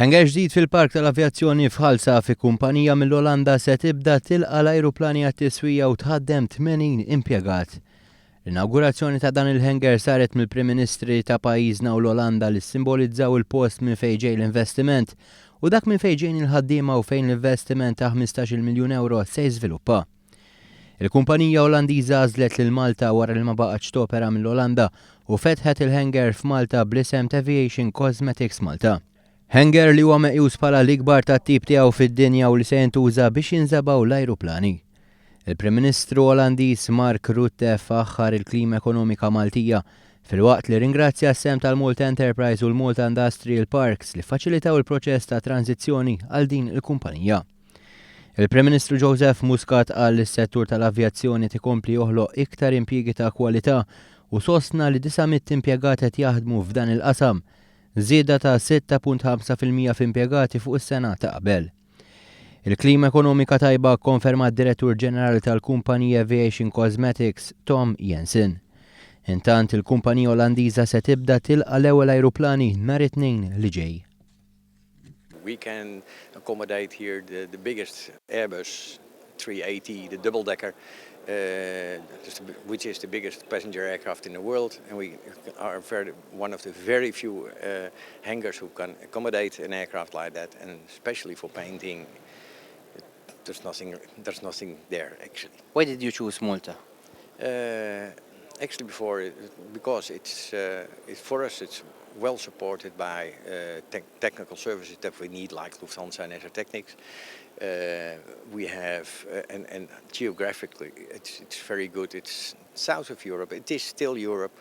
Hangar ġdid fil-Park tal-Avjazzjoni f'Ħalsa fi kumpanija mill-Olanda se tibda tilqa l-ajruplani għat-tiswija u tħaddem tmenin impjegat. L-inawgurazzjoni ta' dan il-hangar saret mill-Prim Ministri ta' pajjiżna u l-Olanda li simbolizzaw il-post minn fejn ġej l-investiment u dak minn fejn ġejjin il-ħaddiema u fejn l-investiment ta' 15 miljun euro se jiżviluppa. Il-kumpanija Olandiża għażlet lil Malta wara li ma baqgħetx topera mill-Olanda u fetħet il-hangar f'Malta bl-isem ta' Aviation Cosmetics Malta. Hangar li huwa meqjus bħala l-ikbar tat-tip tiegħu fid-dinja u li se jintuża biex jinżabaw l-ajruplani. Il-Prim Ministru Olandiz Mark Rutte faħħar il-klima ekonomika Maltija filwaqt li ringrazzja s-sem tal-Malta Enterprise u l-Malta Industrial Parks li faċilitaw il-proċess ta' tranzizzjoni għal din il-kumpanija. Il-Prim Ministru Joseph Muscat qal li s-settur tal-avjazzjoni tikompli joħloq iktar impjiegi ta' kwalità u sostna li 900 impjegat qed jaħdmu f'dan il-qasam, żieda ta' 6.5% f'impjegati fuq is-sena ta' qabel. Il-klima ekonomika tajba konferma d-Direttur Ġenerali tal-kumpanija Aviation Cosmetics Tom Jensen. Intant il-kumpanija Olandiża se tibda tilqa l-ewwel ajruplani nhar it-tnejn li ġej. We can accommodate here the biggest Airbus 380, the double-decker, which is the biggest passenger aircraft in the world, and we are one of the very few hangars who can accommodate an aircraft like that, and especially for painting, there's nothing there actually. Why did you choose Malta? Actually, because it's for us it's well supported by technical services that we need, like Lufthansa and Technics. We have, and geographically, it's very good. It's south of Europe. It is still Europe.